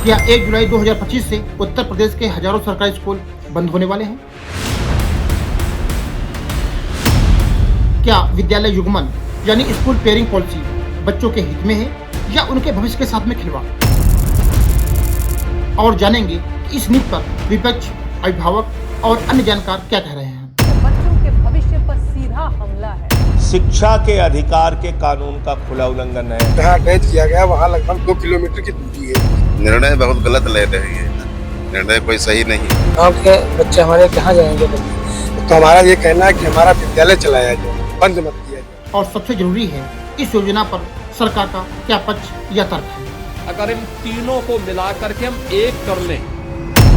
क्या 1 जुलाई 2025 से उत्तर प्रदेश के हजारों सरकारी स्कूल बंद होने वाले हैं? क्या विद्यालय युग्मन यानी स्कूल पेयरिंग पॉलिसी बच्चों के हित में है या उनके भविष्य के साथ में खिलवाड़? और जानेंगे कि इस नीति पर विपक्ष, अभिभावक और अन्य जानकार क्या कह रहे हैं। बच्चों के भविष्य पर सीधा हमला है। शिक्षा के अधिकार के कानून का खुला उल्लंघन है। जहाँ अटैच किया गया वहाँ लगभग 2 किलोमीटर की दूरी है। निर्णय बहुत गलत ले रही है, निर्णय कोई सही नहीं। गाँव के बच्चे हमारे कहाँ जाएंगे? तो हमारा ये कहना है कि हमारा विद्यालय चलाया जाए, बंद मत किया जाए। और सबसे जरूरी है, इस योजना पर सरकार का क्या पक्ष या तर्क है। अगर इन तीनों को मिला करके हम एक कर लें।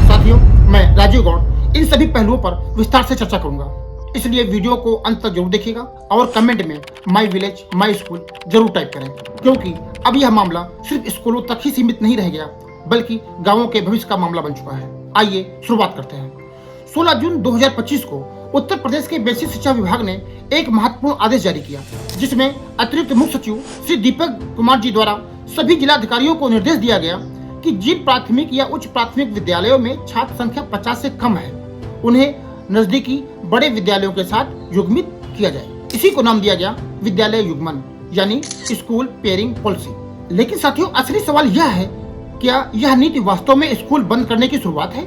साथियों, मैं राजीव गौड़ इन सभी पहलुओं पर विस्तार से चर्चा करूंगा, इसलिए वीडियो को अंत तक जरूर देखिएगा और कमेंट में माई विलेज माई स्कूल जरूर टाइप करें, क्योंकि अब यह मामला सिर्फ स्कूलों तक ही सीमित नहीं रह गया बल्कि गांवों के भविष्य का मामला बन चुका है। आइए शुरुआत करते हैं। 16 जून 2025 को उत्तर प्रदेश के बेसिक शिक्षा विभाग ने एक महत्वपूर्ण आदेश जारी किया, जिसमें अतिरिक्त मुख्य सचिव श्री दीपक कुमार जी द्वारा सभी जिलाधिकारियों को निर्देश दिया गया कि जिन प्राथमिक या उच्च प्राथमिक विद्यालयों में छात्र संख्या 50 से कम है, उन्हें नजदीकी बड़े विद्यालयों के साथ युग्मित किया जाए। इसी को नाम दिया गया विद्यालय युग्मन यानी स्कूल पेयरिंग पॉलिसी। लेकिन साथियों, असली सवाल यह है, क्या यह नीति वास्तव में स्कूल बंद करने की शुरुआत है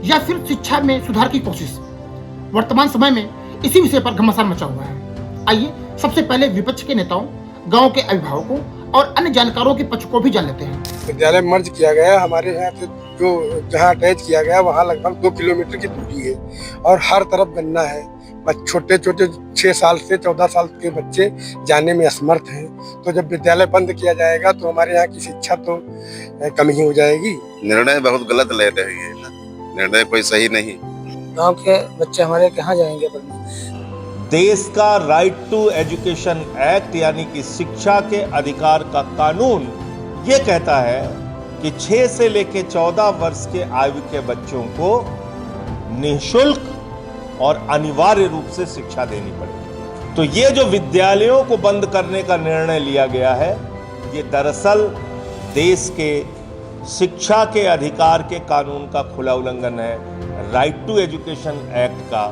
या फिर शिक्षा में सुधार की कोशिश? वर्तमान समय में इसी विषय पर घमासान मचा हुआ है। आइए सबसे पहले विपक्ष के नेताओं, गांव के अभिभावकों और अन्य जानकारों के पक्ष को भी जान लेते हैं। विद्यालय मर्ज किया गया हमारे यहाँ से, जो जहाँ अटैच किया गया वहाँ लगभग 2 किलोमीटर की दूरी है और हर तरफ गन्ना है। छोटे छोटे 6 साल से 14 साल के बच्चे जाने में असमर्थ हैं। तो जब विद्यालय बंद किया जाएगा तो हमारे यहाँ की शिक्षा तो कम ही हो जाएगी। निर्णय बहुत गलत ले रही है, निर्णय कोई सही नहीं। गाँव के बच्चे हमारे कहाँ जाएंगे पढ़ने? देश का राइट टू एजुकेशन एक्ट यानी कि शिक्षा के अधिकार का कानून ये कहता है कि 6 से लेकर 14 वर्ष के आयु के बच्चों को निःशुल्क और अनिवार्य रूप से शिक्षा देनी पड़ेगी। तो ये जो विद्यालयों को बंद करने का निर्णय लिया गया है, ये दरअसल देश के शिक्षा के अधिकार के कानून का खुला उल्लंघन है। राइट टू एजुकेशन एक्ट का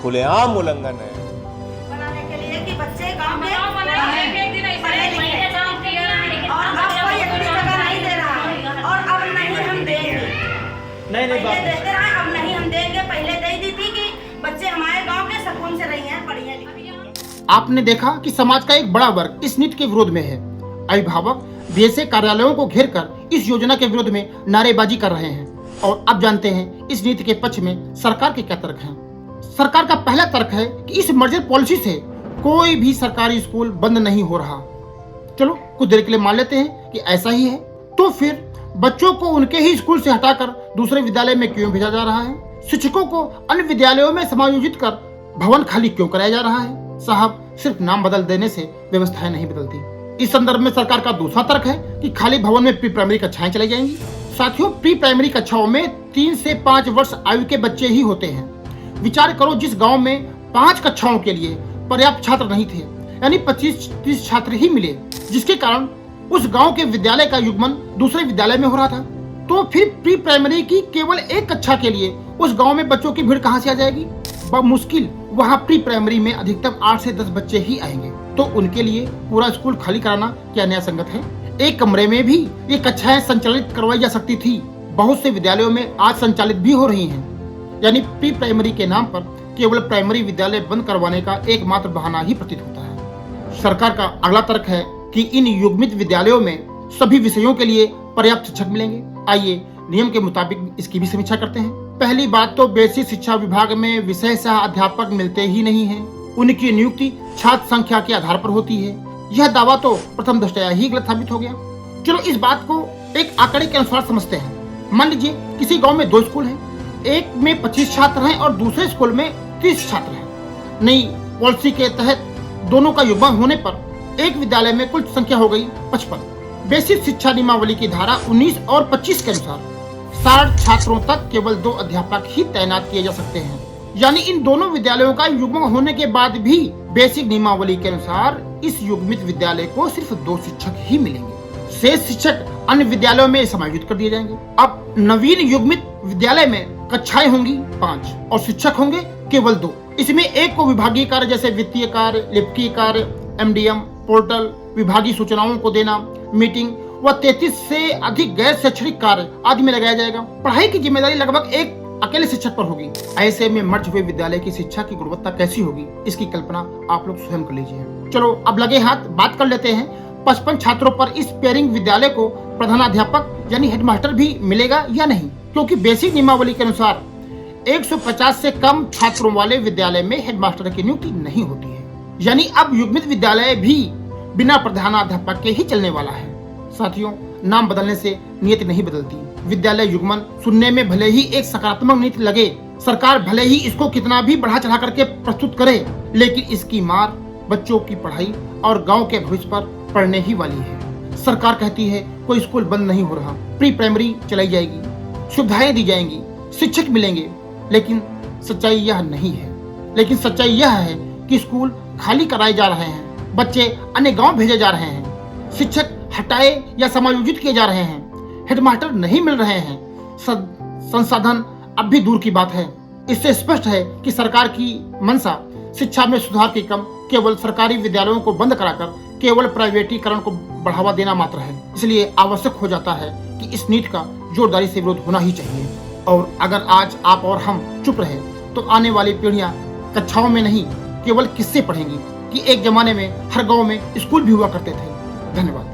खुलेआम उल्लंघन है। बनाने के लिए कि बच्चे गांव में पढ़े लिखे और अब कोई इतनी जगह नहीं दे रहा है और अब नहीं हम देंगे। नहीं पहले देते रहे, अब नहीं हम देंगे। पहले दे दी थी कि बच्चे हमारे गांव के सुकून से रही हैं, पढ़िए लिखिए। आपने देखा कि समाज का एक बड़ा वर्ग इस नीति के विरोध में है। अभिभावक बीएसए कार्यालयों को घेर कर इस योजना के विरोध में नारेबाजी कर रहे हैं। और अब जानते हैं इस नीति के पक्ष में सरकार के क्या तर्क हैं। सरकार का पहला तर्क है कि इस मर्जर पॉलिसी से कोई भी सरकारी स्कूल बंद नहीं हो रहा। चलो कुछ देर के लिए मान लेते हैं कि ऐसा ही है, तो फिर बच्चों को उनके ही स्कूल से हटाकर दूसरे विद्यालय में क्यों भेजा जा रहा है? शिक्षकों को अन्य विद्यालयों में समायोजित कर भवन खाली क्यों कराया जा रहा है? साहब, सिर्फ नाम बदल देने से व्यवस्थाएं नहीं बदलती। इस संदर्भ में सरकार का दूसरा तर्क है कि खाली भवन में प्री प्राइमरी कक्षाएं चलाई जाएंगी। साथियों, प्री प्राइमरी कक्षाओं में 3 से 5 वर्ष आयु के बच्चे ही होते हैं। विचार करो, जिस गांव में 5 कक्षाओं के लिए पर्याप्त छात्र नहीं थे, यानी 25-30 छात्र ही मिले, जिसके कारण उस गांव के विद्यालय का युग्मन दूसरे विद्यालय में हो रहा था, तो फिर प्री प्राइमरी की केवल 1 कक्षा के लिए उस गांव में बच्चों की भीड़ कहां से आ जाएगी? मुश्किल वहां प्री प्राइमरी में अधिकतम 8 से 10 बच्चे ही आएंगे। तो उनके लिए पूरा स्कूल खाली कराना क्या न्याय संगत है? एक कमरे में भी ये कक्षाएं संचालित करवाई जा सकती थी। बहुत से विद्यालयों में आज संचालित भी हो रही हैं। यानी प्री प्राइमरी के नाम पर केवल प्राइमरी विद्यालय बंद करवाने का एकमात्र बहाना ही प्रतीत होता है। सरकार का अगला तर्क है कि इन युग्मित विद्यालयों में सभी विषयों के लिए पर्याप्त शिक्षक मिलेंगे। आइए नियम के मुताबिक इसकी भी समीक्षा करते हैं। पहली बात तो बेसिक शिक्षा विभाग में विषय सह अध्यापक मिलते ही नहीं हैं। उनकी नियुक्ति छात्र संख्या के आधार पर होती है। यह दावा तो प्रथम दृष्टया ही गलत साबित हो गया। चलो इस बात को एक आंकड़े के अनुसार समझते हैं। मान लीजिए किसी गांव में 2 स्कूल हैं, एक में 25 छात्र हैं और दूसरे स्कूल में 30 छात्र हैं। नई पॉलिसी के तहत दोनों का युग्मन होने पर एक विद्यालय में कुल संख्या हो गई 55। बेसिक शिक्षा नियमावली की धारा 19 और 25 के अनुसार 60 छात्रों तक केवल 2 अध्यापक ही तैनात किए जा सकते हैं। यानी इन दोनों विद्यालयों का युग्मन होने के बाद भी बेसिक नियमावली के अनुसार इस युग्मित विद्यालय को सिर्फ 2 शिक्षक ही मिलेंगे। शेष शिक्षक अन्य विद्यालयों में समायोजित कर दिए जाएंगे। अब नवीन युग्मित विद्यालय में कक्षाएं होंगी 5 और शिक्षक होंगे केवल 2। इसमें एक को विभागीय कार्य जैसे वित्तीय कार्य, लेखकीय कार्य, MDM, पोर्टल, विभागीय सूचनाओं को देना, मीटिंग व 33 से अधिक गैर शैक्षणिक कार्य आदि में लगाया जाएगा। पढ़ाई की जिम्मेदारी लगभग एक अकेले शिक्षक पर होगी। ऐसे में मर्ज हुए विद्यालय की शिक्षा की गुणवत्ता कैसी होगी, इसकी कल्पना आप लोग स्वयं कर लीजिए। चलो अब लगे हाथ बात कर लेते हैं 55 छात्रों पर इस पेयरिंग विद्यालय को प्रधानाध्यापक यानी हेडमास्टर भी मिलेगा या नहीं, क्योंकि बेसिक नियमावली के अनुसार 150 से कम छात्रों वाले विद्यालय में हेडमास्टर की नियुक्ति नहीं होती है। यानी अब युग्मित विद्यालय भी बिना प्रधानाध्यापक के ही चलने वाला है। साथियों, नाम बदलने से नीति नहीं बदलती। विद्यालय युग्मन सुनने में भले ही एक सकारात्मक नीति लगे, सरकार भले ही इसको कितना भी बढ़ा चढ़ा करके प्रस्तुत करे, लेकिन इसकी मार बच्चों की पढ़ाई और गांव के भविष्य पर पड़ने ही वाली है। सरकार कहती है कोई स्कूल बंद नहीं हो रहा, प्री प्राइमरी चलाई जाएगी, सुविधाएं दी जाएंगी, शिक्षक मिलेंगे, लेकिन सच्चाई यह नहीं है। लेकिन सच्चाई यह है कि स्कूल खाली कराए जा रहे हैं, बच्चे अन्य गांव भेजे जा रहे हैं, शिक्षक हटाए या समायोजित किए जा रहे हैं, हेडमास्टर नहीं मिल रहे हैं, संसाधन अब भी दूर की बात है। इससे स्पष्ट है कि सरकार की मंशा शिक्षा में सुधार की कम केवल सरकारी विद्यालयों को बंद कराकर केवल प्राइवेटीकरण को बढ़ावा देना मात्र है। इसलिए आवश्यक हो जाता है कि इस नीति का जोरदारी से विरोध होना ही चाहिए। और अगर आज आप और हम चुप रहे तो आने वाली पीढ़ियां कक्षाओं में नहीं केवल किस्से पढ़ेंगी कि एक जमाने में हर गांव में स्कूल भी हुआ करते थे। धन्यवाद।